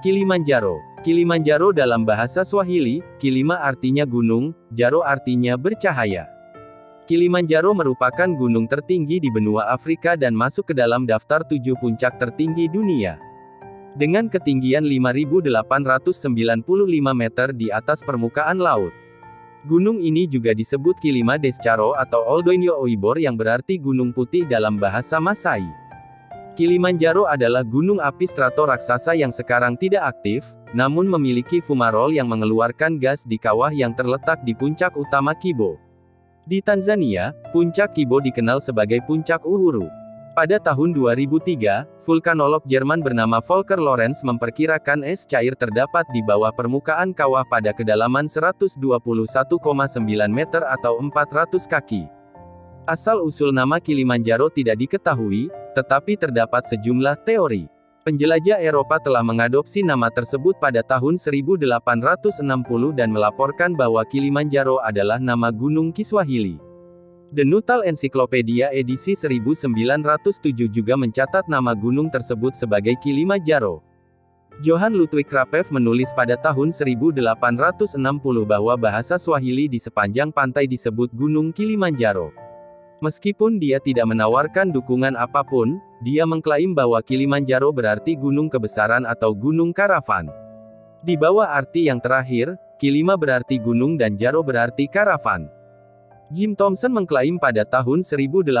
Kilimanjaro. Kilimanjaro dalam bahasa Swahili, Kilima artinya gunung, Jaro artinya bercahaya. Kilimanjaro merupakan gunung tertinggi di benua Afrika dan masuk ke dalam daftar 7 puncak tertinggi dunia. Dengan ketinggian 5.895 meter di atas permukaan laut. Gunung ini juga disebut Kilima Descharo atau Oldoinyo Oibor yang berarti gunung putih dalam bahasa Masai. Kilimanjaro adalah gunung api strato raksasa yang sekarang tidak aktif, namun memiliki fumarole yang mengeluarkan gas di kawah yang terletak di puncak utama Kibo. Di Tanzania, puncak Kibo dikenal sebagai puncak Uhuru. Pada tahun 2003, vulkanolog Jerman bernama Volker Lorenz memperkirakan es cair terdapat di bawah permukaan kawah pada kedalaman 121,9 meter atau 400 kaki. Asal-usul nama Kilimanjaro tidak diketahui, tetapi terdapat sejumlah teori. Penjelajah Eropa telah mengadopsi nama tersebut pada tahun 1860 dan melaporkan bahwa Kilimanjaro adalah nama gunung Kiswahili. The Nuttall Encyclopedia edisi 1907 juga mencatat nama gunung tersebut sebagai Kilimanjaro. Johann Ludwig Krapf menulis pada tahun 1860 bahwa bahasa Swahili di sepanjang pantai disebut Gunung Kilimanjaro. Meskipun dia tidak menawarkan dukungan apapun, dia mengklaim bahwa Kilimanjaro berarti gunung kebesaran atau gunung karavan. Di bawah arti yang terakhir, Kilima berarti gunung dan Jaro berarti karavan. Jim Thompson mengklaim pada tahun 1885,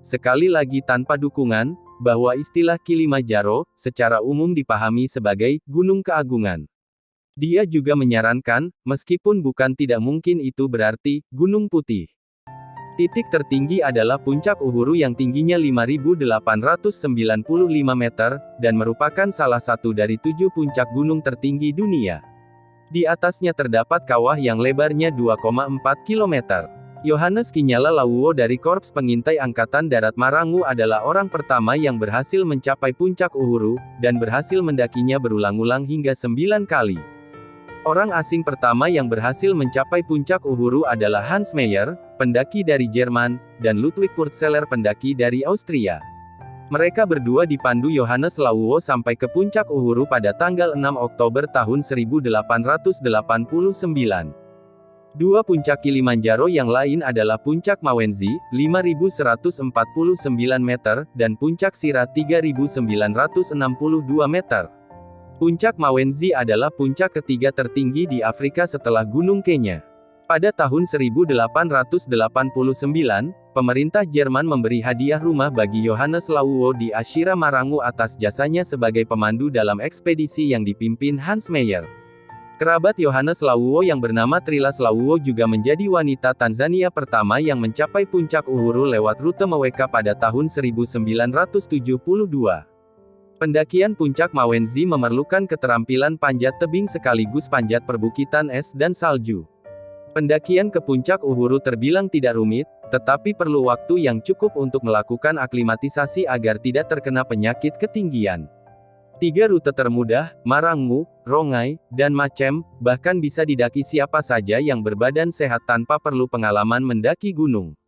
sekali lagi tanpa dukungan, bahwa istilah Kilimanjaro, secara umum dipahami sebagai gunung keagungan. Dia juga menyarankan, meskipun bukan tidak mungkin itu berarti gunung putih. Titik tertinggi adalah puncak Uhuru yang tingginya 5.895 meter, dan merupakan salah satu dari 7 puncak gunung tertinggi dunia. Di atasnya terdapat kawah yang lebarnya 2,4 km. Yohanes Kinyala Lawuwo dari Korps Pengintai Angkatan Darat Marangu adalah orang pertama yang berhasil mencapai puncak Uhuru, dan berhasil mendakinya berulang-ulang hingga 9 kali. Orang asing pertama yang berhasil mencapai puncak Uhuru adalah Hans Meyer, pendaki dari Jerman, dan Ludwig Purtzeller pendaki dari Austria. Mereka berdua dipandu Yohanes Lawuwo sampai ke puncak Uhuru pada tanggal 6 Oktober tahun 1889. Dua puncak Kilimanjaro yang lain adalah Puncak Mawenzi, 5.149 meter, dan Puncak Sira 3.962 meter. Puncak Mawenzi adalah puncak ketiga tertinggi di Afrika setelah Gunung Kenya. Pada tahun 1889, pemerintah Jerman memberi hadiah rumah bagi Yohanes Lawuwo di Ashira Marangu atas jasanya sebagai pemandu dalam ekspedisi yang dipimpin Hans Meyer. Kerabat Yohanes Lawuwo yang bernama Trilas Lawuwo juga menjadi wanita Tanzania pertama yang mencapai puncak Uhuru lewat rute Mweka pada tahun 1972. Pendakian puncak Mawenzi memerlukan keterampilan panjat tebing sekaligus panjat perbukitan es dan salju. Pendakian ke puncak Uhuru terbilang tidak rumit, tetapi perlu waktu yang cukup untuk melakukan aklimatisasi agar tidak terkena penyakit ketinggian. 3 rute termudah, Marangu, Rongai, dan Macem, bahkan bisa didaki siapa saja yang berbadan sehat tanpa perlu pengalaman mendaki gunung.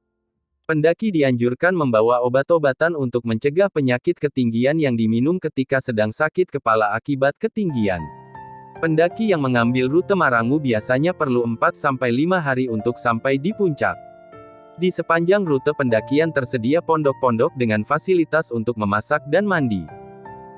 Pendaki dianjurkan membawa obat-obatan untuk mencegah penyakit ketinggian yang diminum ketika sedang sakit kepala akibat ketinggian. Pendaki yang mengambil rute Marangu biasanya perlu 4-5 hari untuk sampai di puncak. Di sepanjang rute pendakian tersedia pondok-pondok dengan fasilitas untuk memasak dan mandi.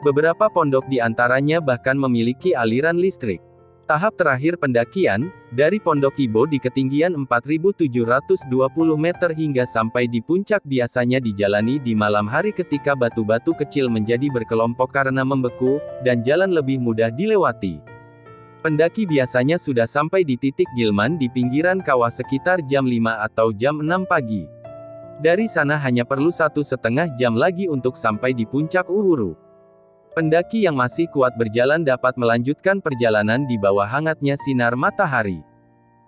Beberapa pondok di antaranya bahkan memiliki aliran listrik. Tahap terakhir pendakian, dari Pondok Kibo di ketinggian 4.720 meter hingga sampai di puncak biasanya dijalani di malam hari ketika batu-batu kecil menjadi berkelompok karena membeku, dan jalan lebih mudah dilewati. Pendaki biasanya sudah sampai di titik Gilman di pinggiran kawah sekitar jam 5 atau jam 6 pagi. Dari sana hanya perlu 1,5 jam lagi untuk sampai di puncak Uhuru. Pendaki yang masih kuat berjalan dapat melanjutkan perjalanan di bawah hangatnya sinar matahari.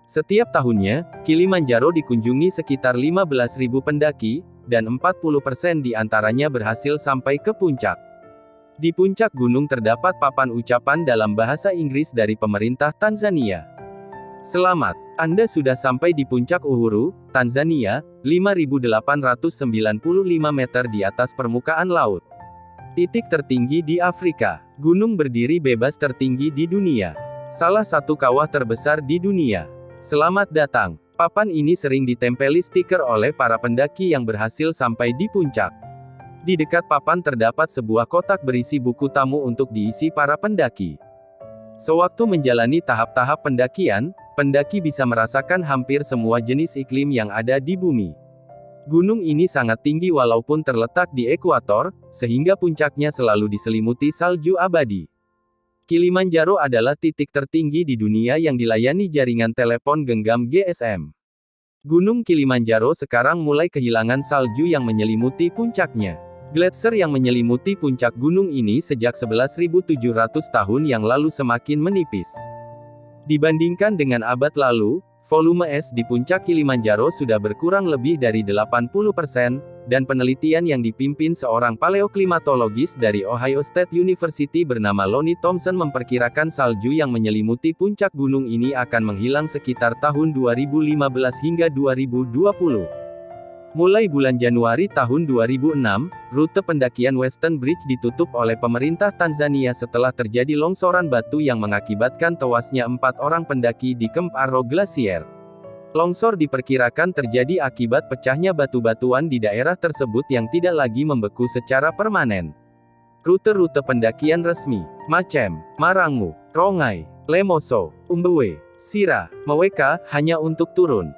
Setiap tahunnya, Kilimanjaro dikunjungi sekitar 15.000 pendaki, dan 40% di antaranya berhasil sampai ke puncak. Di puncak gunung terdapat papan ucapan dalam bahasa Inggris dari pemerintah Tanzania. Selamat, Anda sudah sampai di puncak Uhuru, Tanzania, 5.895 meter di atas permukaan laut. Titik tertinggi di Afrika. Gunung berdiri bebas tertinggi di dunia. Salah satu kawah terbesar di dunia. Selamat datang. Papan ini sering ditempeli stiker oleh para pendaki yang berhasil sampai di puncak. Di dekat papan terdapat sebuah kotak berisi buku tamu untuk diisi para pendaki. Sewaktu menjalani tahap-tahap pendakian, pendaki bisa merasakan hampir semua jenis iklim yang ada di bumi. Gunung ini sangat tinggi walaupun terletak di ekuator, sehingga puncaknya selalu diselimuti salju abadi. Kilimanjaro adalah titik tertinggi di dunia yang dilayani jaringan telepon genggam GSM. Gunung Kilimanjaro sekarang mulai kehilangan salju yang menyelimuti puncaknya. Gletser yang menyelimuti puncak gunung ini sejak 11.700 tahun yang lalu semakin menipis. Dibandingkan dengan abad lalu, volume es di puncak Kilimanjaro sudah berkurang lebih dari 80%, dan penelitian yang dipimpin seorang paleoklimatologis dari Ohio State University bernama Lonnie Thompson memperkirakan salju yang menyelimuti puncak gunung ini akan menghilang sekitar tahun 2015 hingga 2020. Mulai bulan Januari tahun 2006, rute pendakian Western Bridge ditutup oleh pemerintah Tanzania setelah terjadi longsoran batu yang mengakibatkan tewasnya 4 orang pendaki di Camp Arrow Glacier. Longsor diperkirakan terjadi akibat pecahnya batu-batuan di daerah tersebut yang tidak lagi membeku secara permanen. Rute-rute pendakian resmi: Macem, Marangu, Rongai, Lemoso, Umbewe, Sira, Meweka, hanya untuk turun.